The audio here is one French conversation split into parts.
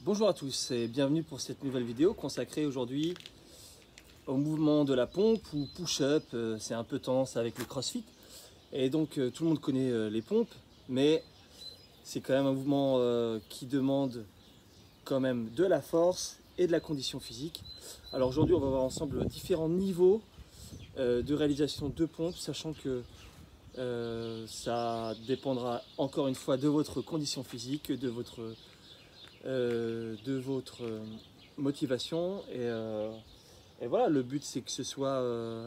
Bonjour à tous et bienvenue pour cette nouvelle vidéo consacrée aujourd'hui au mouvement de la pompe ou push-up. C'est un peu tendance avec le crossfit et donc tout le monde connaît les pompes, mais c'est quand même un mouvement qui demande quand même de la force et de la condition physique. Alors aujourd'hui on va voir ensemble différents niveaux de réalisation de pompes, sachant que ça dépendra encore une fois de votre condition physique, de votre motivation et voilà, le but c'est que ce soit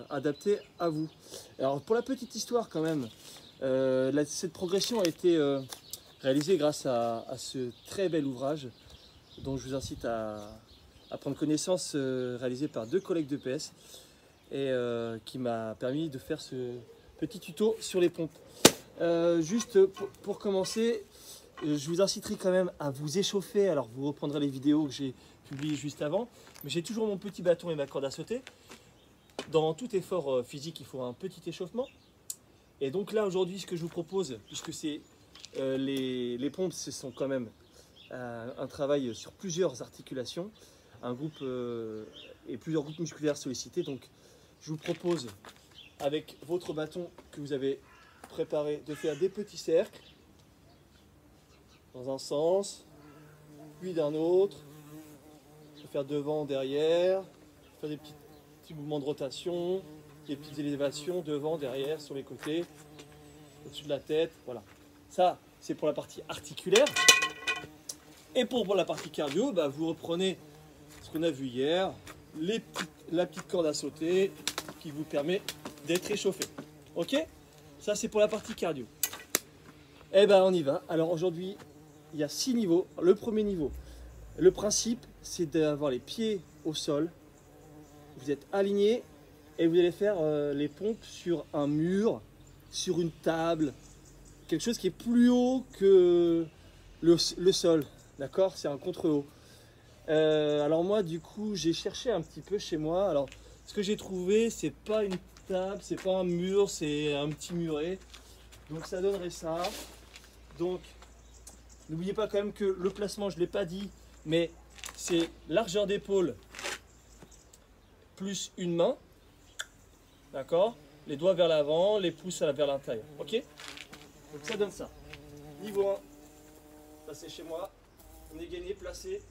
adapté à vous. Alors pour la petite histoire quand même, cette progression a été réalisée grâce à ce très bel ouvrage dont je vous incite à prendre connaissance, réalisé par deux collègues de PS et qui m'a permis de faire ce petit tuto sur les pompes. Juste pour commencer, je vous inciterai quand même à vous échauffer. Alors vous reprendrez les vidéos que j'ai publiées juste avant, mais j'ai toujours mon petit bâton et ma corde à sauter. Dans tout effort physique, il faut un petit échauffement. Et donc là aujourd'hui, ce que je vous propose, puisque c'est les pompes, ce sont quand même un travail sur plusieurs articulations, un groupe et plusieurs groupes musculaires sollicités. Donc je vous propose, avec votre bâton que vous avez préparé, de faire des petits cercles dans un sens, puis d'un autre, de faire devant, derrière, faire des petits mouvements de rotation, des petites élévations devant, derrière, sur les côtés, au-dessus de la tête, voilà. Ça, c'est pour la partie articulaire. Et pour la partie cardio, bah, vous reprenez ce qu'on a vu hier, la petite corde à sauter qui vous permet d'être échauffé. Ok? Ça, c'est pour la partie cardio. Eh ben, on y va. Alors aujourd'hui, il y a 6 niveaux. Le premier niveau, le principe, c'est d'avoir les pieds au sol. Vous êtes aligné et vous allez faire les pompes sur un mur, sur une table, quelque chose qui est plus haut que le sol. D'accord? C'est un contre-haut. Alors moi, du coup, j'ai cherché un petit peu chez moi. Alors, ce que j'ai trouvé, c'est pas une table, c'est pas un mur, c'est un petit muret. Donc ça donnerait ça. Donc, n'oubliez pas quand même que le placement, je ne l'ai pas dit, mais c'est largeur d'épaule plus une main. D'accord? Les doigts vers l'avant, les pouces vers l'intérieur. Ok? Donc ça donne ça. Niveau 1, passez chez moi. On est gainé, placé.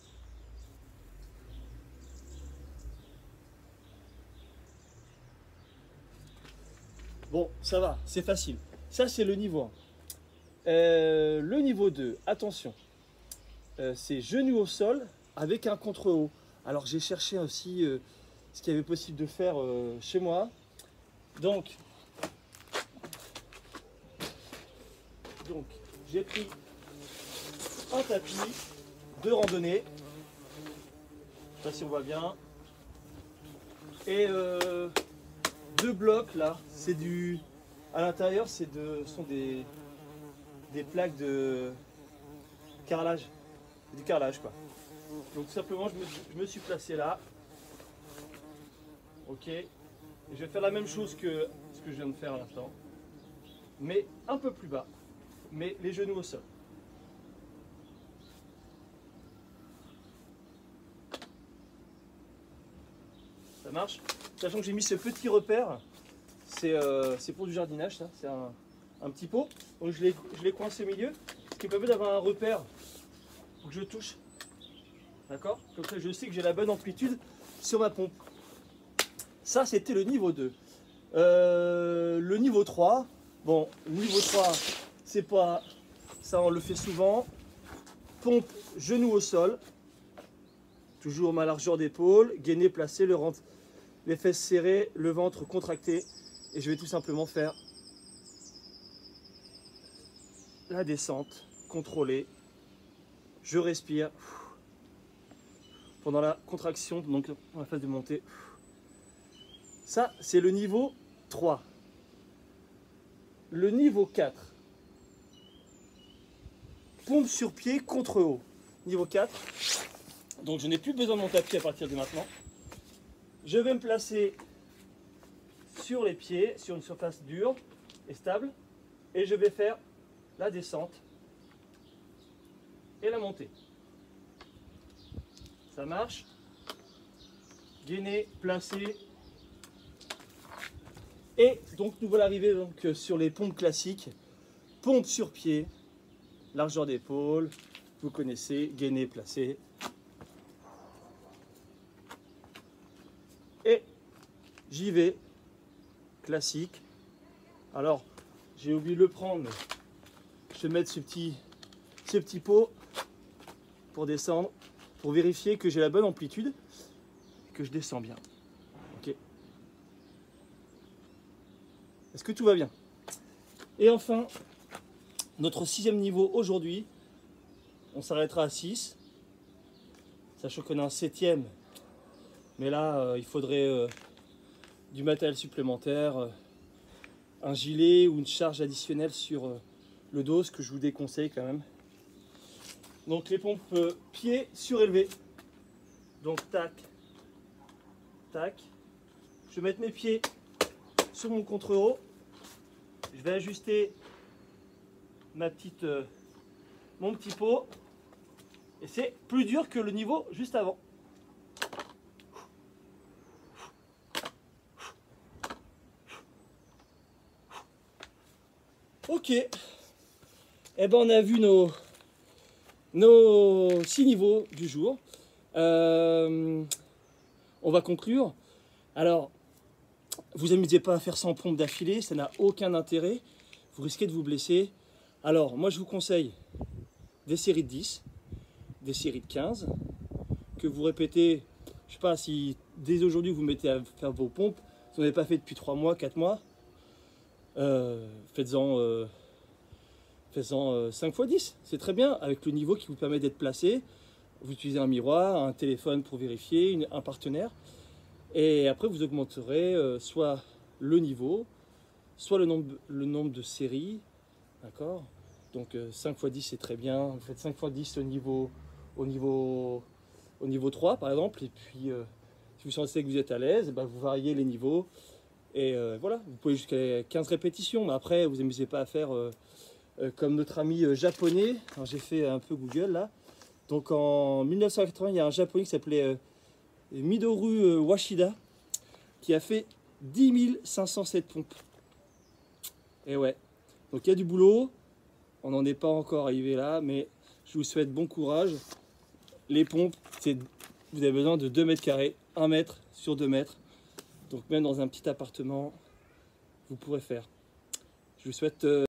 Bon, ça va, c'est facile. Ça, c'est le niveau 1. Le niveau 2, attention, c'est genoux au sol avec un contre-haut. Alors j'ai cherché aussi ce qu'il y avait possible de faire chez moi. Donc j'ai pris un tapis de randonnée, je sais pas si on voit bien, et deux blocs là, c'est du, à l'intérieur sont des plaques de carrelage, du carrelage quoi. Donc tout simplement je me suis placé là, ok, et je vais faire la même chose que ce que je viens de faire à l'instant, mais un peu plus bas, mais les genoux au sol. Ça marche? Sachant que j'ai mis ce petit repère, c'est pour du jardinage, ça, c'est un petit pot, donc je l'ai coincé au milieu, ce qui permet d'avoir un repère pour que je touche. D'accord? Comme ça je sais que j'ai la bonne amplitude sur ma pompe. Ça c'était le niveau 2. Le niveau 3, bon, le niveau 3, c'est pas, ça on le fait souvent. Pompe, genou au sol, toujours ma largeur d'épaule, gainer placé, les fesses serrées, le ventre contracté. Et je vais tout simplement faire la descente, contrôlée. Je respire pendant la contraction, donc dans la phase de montée. Ça, c'est le niveau 3. Le niveau 4. Pompe sur pied contre haut. Niveau 4. Donc je n'ai plus besoin de mon tapis à partir de maintenant. Je vais me placer sur les pieds, sur une surface dure et stable. Et je vais faire la descente et la montée. Ça marche. Gainer, placer. Et donc nous voilà arrivés donc, sur les pompes classiques. Pompe sur pied, largeur d'épaule, vous connaissez, gainer, placer. Et j'y vais, classique. Alors, j'ai oublié de le prendre, mais je vais mettre ce petit pot pour descendre, pour vérifier que j'ai la bonne amplitude et que je descends bien. Ok. Est-ce que tout va bien? Et enfin, notre 6e niveau aujourd'hui, on s'arrêtera à 6, sachant qu'on a un 7e, mais là il faudrait du matériel supplémentaire, un gilet ou une charge additionnelle sur le dos, ce que je vous déconseille quand même. Donc les pompes pieds surélevés, donc tac, tac, je vais mettre mes pieds sur mon contre-haut, je vais ajuster mon petit pot et c'est plus dur que le niveau juste avant. Ok, et ben on a vu nos 6 niveaux du jour. On va conclure. Alors, vous amusez pas à faire 100 pompes d'affilée, ça n'a aucun intérêt, vous risquez de vous blesser. Alors, moi je vous conseille des séries de 10, des séries de 15, que vous répétez, je sais pas si dès aujourd'hui vous mettez à faire vos pompes, si vous n'avez pas fait depuis 3 mois, 4 mois, faites-en 5 x 10, c'est très bien, avec le niveau qui vous permet d'être placé. Vous utilisez un miroir, un téléphone pour vérifier, un partenaire, et après vous augmenterez soit le niveau, soit le nombre de séries, d'accord? Donc 5 x 10 c'est très bien, vous faites 5 x 10 au niveau 3 par exemple, et puis si vous sentez que vous êtes à l'aise, bah, vous variez les niveaux, et voilà, vous pouvez jusqu'à 15 répétitions, mais après vous n'amusez pas à faire comme notre ami japonais. J'ai fait un peu Google là, donc en 1980 il y a un japonais qui s'appelait Midori Washida qui a fait 10 507 pompes, et ouais, donc il y a du boulot. On n'en est pas encore arrivé là, mais je vous souhaite bon courage. Les pompes, vous avez besoin de 2 mètres carrés, 1 mètre sur 2 mètres. Donc même dans un petit appartement, vous pourrez faire. Je vous souhaite